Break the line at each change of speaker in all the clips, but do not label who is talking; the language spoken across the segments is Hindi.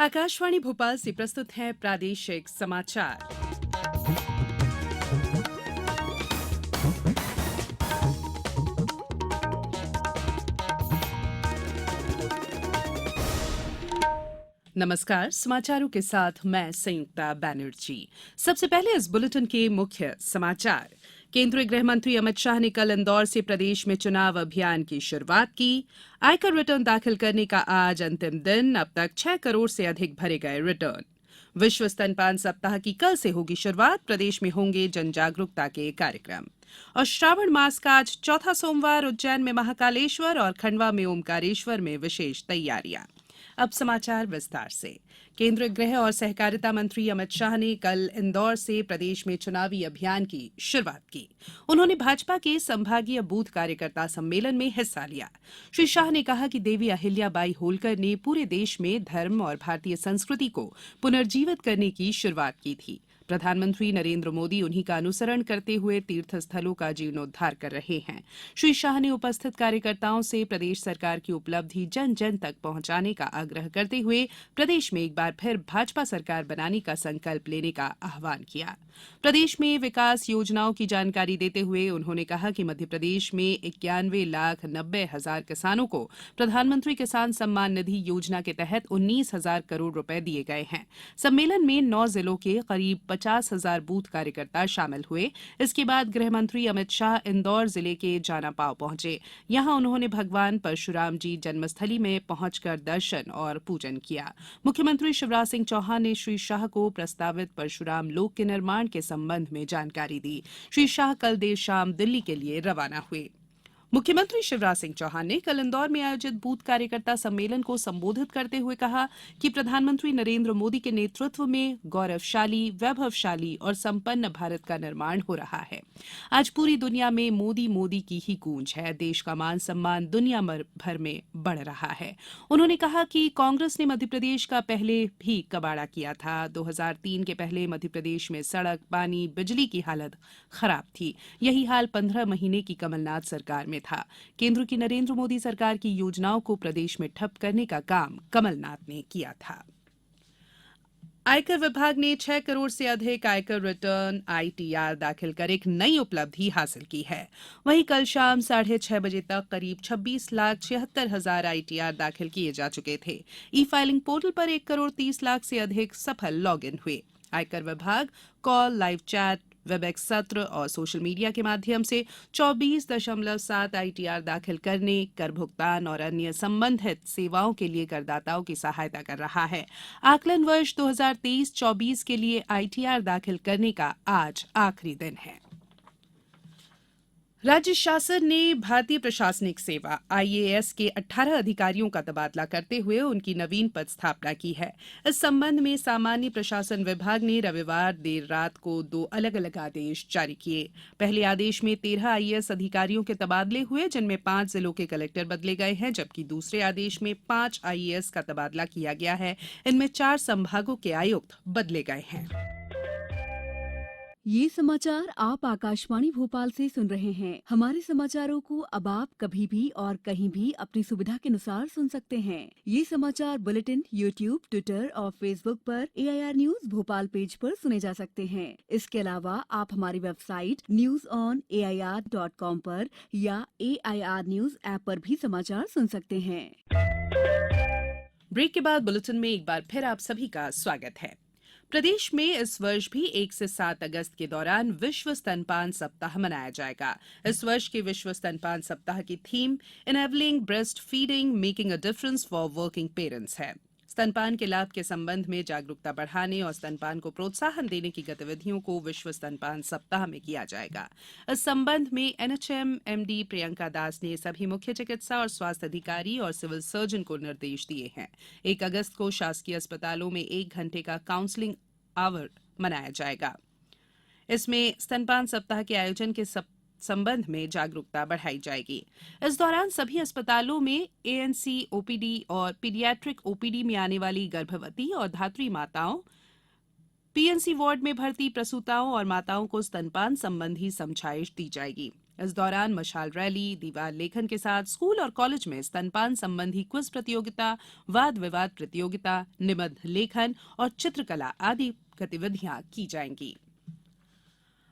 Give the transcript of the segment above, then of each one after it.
आकाशवाणी भोपाल से प्रस्तुत है प्रादेशिक समाचार। नमस्कार, समाचारों के साथ मैं संयुक्ता बैनर्जी। सबसे पहले इस बुलेटिन के मुख्य समाचार। केंद्रीय गृह मंत्री अमित शाह ने कल इंदौर से प्रदेश में चुनाव अभियान की शुरुआत की। आयकर रिटर्न दाखिल करने का आज अंतिम दिन, अब तक 6 करोड़ से अधिक भरे गए रिटर्न। विश्व स्तनपान सप्ताह की कल से होगी शुरुआत, प्रदेश में होंगे जन जागरूकता के कार्यक्रम। और श्रावण मास का आज चौथा सोमवार, उज्जैन में महाकालेश्वर और खंडवा में ओमकारेश्वर में विशेष तैयारियां। अब समाचार विस्तार से। केंद्रीय गृह और सहकारिता मंत्री अमित शाह ने कल इंदौर से प्रदेश में चुनावी अभियान की शुरुआत की। उन्होंने भाजपा के संभागीय बूथ कार्यकर्ता सम्मेलन में हिस्सा लिया। श्री शाह ने कहा कि देवी अहिल्याबाई होलकर ने पूरे देश में धर्म और भारतीय संस्कृति को पुनर्जीवित करने की शुरुआत की थी। प्रधानमंत्री नरेंद्र मोदी उन्हीं का अनुसरण करते हुए तीर्थ स्थलों का जीर्णोद्धार कर रहे हैं। श्री शाह ने उपस्थित कार्यकर्ताओं से प्रदेश सरकार की उपलब्धि जन जन तक पहुंचाने का आग्रह करते हुए प्रदेश में एक बार फिर भाजपा सरकार बनाने का संकल्प लेने का आह्वान किया। प्रदेश में विकास योजनाओं की जानकारी देते हुए उन्होंने कहा कि मध्य प्रदेश में 91,90,000 किसानों को प्रधानमंत्री किसान सम्मान निधि योजना के तहत 19,000 करोड़ रुपए दिए गए हैं। सम्मेलन में 9 जिलों के करीब 50,000 बूथ कार्यकर्ता शामिल हुए। इसके बाद गृह मंत्री अमित शाह इंदौर जिले के जानापाव पहुंचे। यहां उन्होंने भगवान परशुराम जी जन्मस्थली में पहुंचकर दर्शन और पूजन किया। मुख्यमंत्री शिवराज सिंह चौहान ने श्री शाह को प्रस्तावित परशुराम लोक के निर्माण के संबंध में जानकारी दी। श्री शाह कल देर शाम दिल्ली के लिए रवाना हुए। मुख्यमंत्री शिवराज सिंह चौहान ने कल इंदौर में आयोजित बूथ कार्यकर्ता सम्मेलन को संबोधित करते हुए कहा कि प्रधानमंत्री नरेंद्र मोदी के नेतृत्व में गौरवशाली, वैभवशाली और संपन्न भारत का निर्माण हो रहा है। आज पूरी दुनिया में मोदी मोदी की ही गूंज है। देश का मान सम्मान दुनिया भर में बढ़ रहा है। उन्होंने कहा कि कांग्रेस ने मध्य प्रदेश का पहले भी कबाड़ा किया था। 2003 के पहले मध्य प्रदेश में सड़क, पानी, बिजली की हालत खराब थी। यही हाल 15 महीने की कमलनाथ सरकार में था। केंद्र की नरेंद्र मोदी सरकार की योजनाओं को प्रदेश में ठप करने का काम कमलनाथ ने किया था। आयकर विभाग ने 6 करोड़ से अधिक आयकर रिटर्न आईटीआर दाखिल कर एक नई उपलब्धि हासिल की है। वहीं कल शाम 6:30 बजे तक करीब 26,76,000 आईटीआर दाखिल किए जा चुके थे। ई फाइलिंग पोर्टल पर 1 करोड़ 30 लाख से अधिक सफल लॉग इन हुए। आयकर विभाग कॉल, लाइव चैट, वेबएक्स सत्र और सोशल मीडिया के माध्यम से 24.7 आईटीआर दाखिल करने, कर भुगतान और अन्य संबंधित सेवाओं के लिए करदाताओं की सहायता कर रहा है। आकलन वर्ष 2023-24 के लिए आईटीआर दाखिल करने का आज आखिरी दिन है। राज्य शासन ने भारतीय प्रशासनिक सेवा आईएएस के 18 अधिकारियों का तबादला करते हुए उनकी नवीन पद स्थापना की है। इस संबंध में सामान्य प्रशासन विभाग ने रविवार देर रात को 2 अलग-अलग आदेश जारी किए। पहले आदेश में 13 आईएएस अधिकारियों के तबादले हुए, जिनमें 5 जिलों के कलेक्टर बदले गए हैं, जबकि दूसरे आदेश में 5 आईएएस का तबादला किया गया है। इनमें 4 संभागों के आयुक्त बदले गए हैं।
ये समाचार आप आकाशवाणी भोपाल से सुन रहे हैं। हमारे समाचारों को अब आप कभी भी और कहीं भी अपनी सुविधा के अनुसार सुन सकते हैं। ये समाचार बुलेटिन यूट्यूब, ट्विटर और फेसबुक पर AIR न्यूज भोपाल पेज पर सुने जा सकते हैं। इसके अलावा आप हमारी वेबसाइट newsonair.com पर या AIR न्यूज ऐप पर भी समाचार सुन सकते हैं।
ब्रेक के बाद बुलेटिन में एक बार फिर आप सभी का स्वागत है। प्रदेश में इस वर्ष भी 1 से 7 अगस्त के दौरान विश्व स्तनपान सप्ताह मनाया जाएगा। इस वर्ष के विश्व स्तनपान सप्ताह की theme enabling breast feeding making a difference for working parents है। स्तनपान के लाभ के संबंध में जागरूकता बढ़ाने और स्तनपान को प्रोत्साहन देने की गतिविधियों को विश्व स्तनपान सप्ताह में किया जाएगा। इस संबंध में NHM MD प्रियंका दास ने सभी मुख्य चिकित्सा और स्वास्थ्य अधिकारी और सिविल सर्जन को निर्देश दिए हैं। 1 अगस्त को शासकीय अस्पतालों में 1 घंटे का काउंसलिंग आवर मनाया जाएगा। इसमें स्तनपान सप्ताह के आयोजन के संबंध में जागरूकता बढ़ाई जाएगी। इस दौरान सभी अस्पतालों में ANC OPD और पीडियाट्रिक OPD में आने वाली गर्भवती और धात्री माताओं, PNC वार्ड में भर्ती प्रसूताओं और माताओं को स्तनपान संबंधी समझाइश दी जाएगी। इस दौरान मशाल रैली, दीवार लेखन के साथ स्कूल और कॉलेज में स्तनपान संबंधी क्विज प्रतियोगिता, वाद विवाद प्रतियोगिता, निबंध लेखन और चित्रकला आदि गतिविधियां की जाएंगी।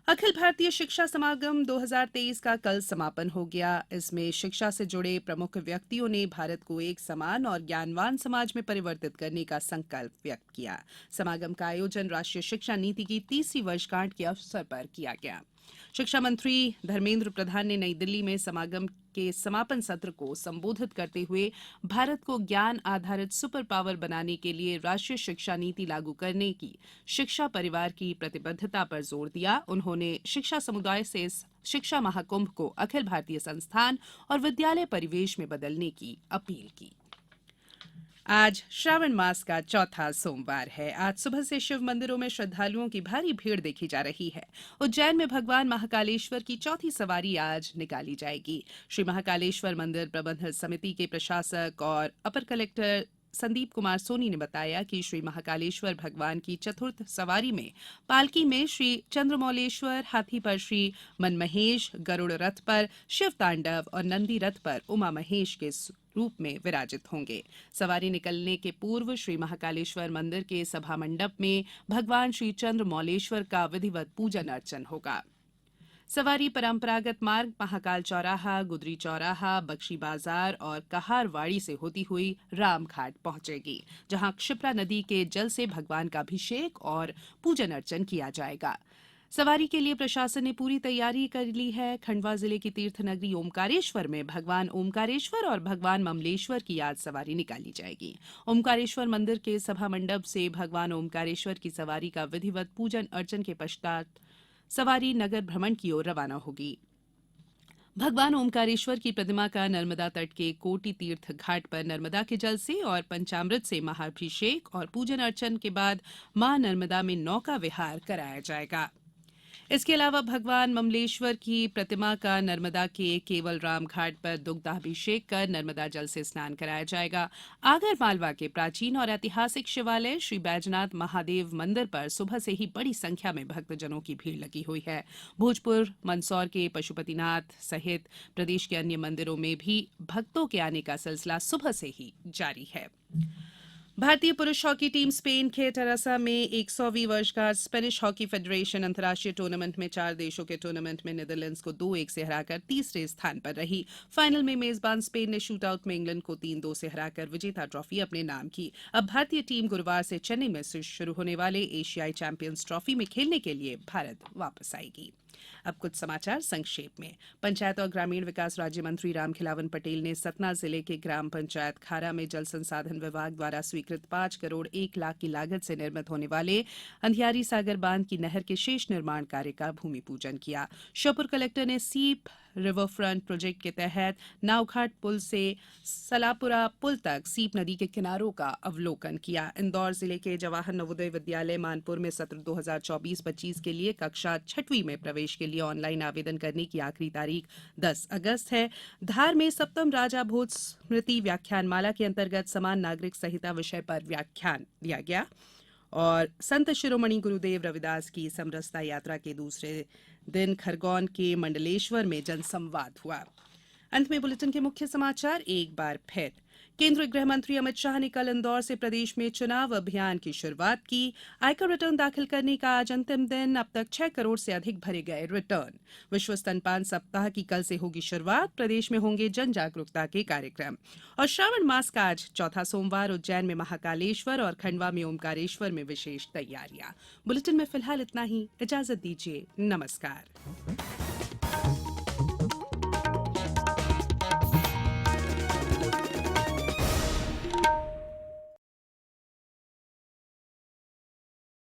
अखिल भारतीय शिक्षा समागम 2023 का कल समापन हो गया। इसमें शिक्षा से जुड़े प्रमुख व्यक्तियों ने भारत को एक समान और ज्ञानवान समाज में परिवर्तित करने का संकल्प व्यक्त किया। समागम का आयोजन राष्ट्रीय शिक्षा नीति की 30वीं वर्षगांठ के अवसर पर किया गया। शिक्षा मंत्री धर्मेंद्र प्रधान ने नई दिल्ली में समागम के समापन सत्र को संबोधित करते हुए भारत को ज्ञान आधारित सुपर पावर बनाने के लिए राष्ट्रीय शिक्षा नीति लागू करने की शिक्षा परिवार की प्रतिबद्धता पर जोर दिया। उन्होंने शिक्षा समुदाय से इस शिक्षा महाकुंभ को अखिल भारतीय संस्थान और विद्यालय परिवेश में बदलने की अपील की। आज श्रावण मास का चौथा सोमवार है। आज सुबह से शिव मंदिरों में श्रद्धालुओं की भारी भीड़ देखी जा रही है। उज्जैन में भगवान महाकालेश्वर की चौथी सवारी आज निकाली जाएगी। श्री महाकालेश्वर मंदिर प्रबंधन समिति के प्रशासक और अपर कलेक्टर संदीप कुमार सोनी ने बताया कि श्री महाकालेश्वर भगवान की चतुर्थ सवारी में पालकी में श्री चंद्रमौलेश्वर, हाथी पर श्री मनमहेश, गरुड़ रथ पर शिव तांडव और नंदी रथ पर उमा महेश के रूप में विराजित होंगे। सवारी निकलने के पूर्व श्री महाकालेश्वर मंदिर के सभा मंडप में भगवान श्री चंद्रमौलेश्वर का विधिवत पूजन अर्चन होगा। सवारी परंपरागत मार्ग महाकाल चौराहा, गुदरी चौराहा, बख्शी बाजार और कहारवाड़ी से होती हुई रामघाट पहुंचेगी, जहां क्षिप्रा नदी के जल से भगवान का अभिषेक और पूजन अर्चन किया जाएगा। सवारी के लिए प्रशासन ने पूरी तैयारी कर ली है। खंडवा जिले की तीर्थ नगरी ओमकारेश्वर में भगवान ओमकारेश्वर और भगवान ममलेश्वर की आज सवारी निकाली जाएगी। ओमकारेश्वर मंदिर के सभा मंडप से भगवान ओमकारेश्वर की सवारी का विधिवत पूजन अर्चन के पश्चात सवारी नगर भ्रमण की ओर रवाना होगी। भगवान ओमकारेश्वर की प्रतिमा का नर्मदा तट के कोटि तीर्थ घाट पर नर्मदा के जल से और पंचामृत से महाअभिषेक और पूजन अर्चन के बाद मां नर्मदा में नौका विहार कराया जाएगा। इसके अलावा भगवान ममलेश्वर की प्रतिमा का नर्मदा के केवल राम घाट पर दुग्धाभिषेक कर नर्मदा जल से स्नान कराया जाएगा। आगर मालवा के प्राचीन और ऐतिहासिक शिवालय श्री बैजनाथ महादेव मंदिर पर सुबह से ही बड़ी संख्या में भक्तजनों की भीड़ लगी हुई है। भोजपुर, मंदसौर के पशुपतिनाथ सहित प्रदेश के अन्य मंदिरों में भी भक्तों के आने का सिलसिला सुबह से ही जारी है। भारतीय पुरुष हॉकी टीम स्पेन के टरासा में 100वीं वर्षगांठ स्पेनिश हॉकी फेडरेशन अंतर्राष्ट्रीय टूर्नामेंट में 4 देशों के टूर्नामेंट में नीदरलैंड्स को 2-1 से हराकर तीसरे स्थान पर रही। फाइनल में मेजबान स्पेन ने शूटआउट में इंग्लैंड को 3-2 से हराकर विजेता ट्रॉफी अपने नाम की। अब भारतीय टीम गुरुवार से चेन्नई में शुरू होने वाले एशियाई चैंपियंस ट्रॉफी में खेलने के लिए भारत वापस आएगी। अब कुछ समाचार संक्षेप में। पंचायत और ग्रामीण विकास राज्य मंत्री रामखिलावन पटेल ने सतना जिले के ग्राम पंचायत खारा में जल संसाधन विभाग द्वारा स्वीकृत 5 करोड़ 1 लाख की लागत से निर्मित होने वाले अंधियारी सागर बांध की नहर के शेष निर्माण कार्य का भूमि पूजन किया। श्योपुर कलेक्टर ने सीप रिवरफ्रंट प्रोजेक्ट के तहत नावघाट पुल से सलापुरा पुल तक सीप नदी के किनारों का अवलोकन किया। इंदौर जिले के जवाहर नवोदय विद्यालय मानपुर में सत्र 2024-25 के लिए कक्षा 6वीं में प्रवेश के लिए ऑनलाइन आवेदन करने की आखिरी तारीख 10 अगस्त है। धार में 7वीं राजा भोज स्मृति व्याख्यानमाला के अंतर्गत समान नागरिक संहिता विषय पर व्याख्यान दिया गया और संत शिरोमणि गुरुदेव रविदास की समरसता यात्रा के दूसरे दिन खरगोन के मंडलेश्वर में जनसंवाद हुआ। अंत में बुलेटिन के मुख्य समाचार एक बार फिर। केंद्रीय गृह मंत्री अमित शाह ने कल इंदौर से प्रदेश में चुनाव अभियान की शुरुआत की। आयकर रिटर्न दाखिल करने का आज अंतिम दिन। अब तक 6 करोड़ से अधिक भरे गए रिटर्न। विश्व स्तनपान सप्ताह की कल से होगी शुरुआत। प्रदेश में होंगे जन जागरूकता के कार्यक्रम। और श्रावण मास का आज चौथा सोमवार। उज्जैन में महाकालेश्वर और खंडवा में ओमकारेश्वर में विशेष तैयारियां। बुलेटिन में फिलहाल इतना ही। इजाजत दीजिए। नमस्कार।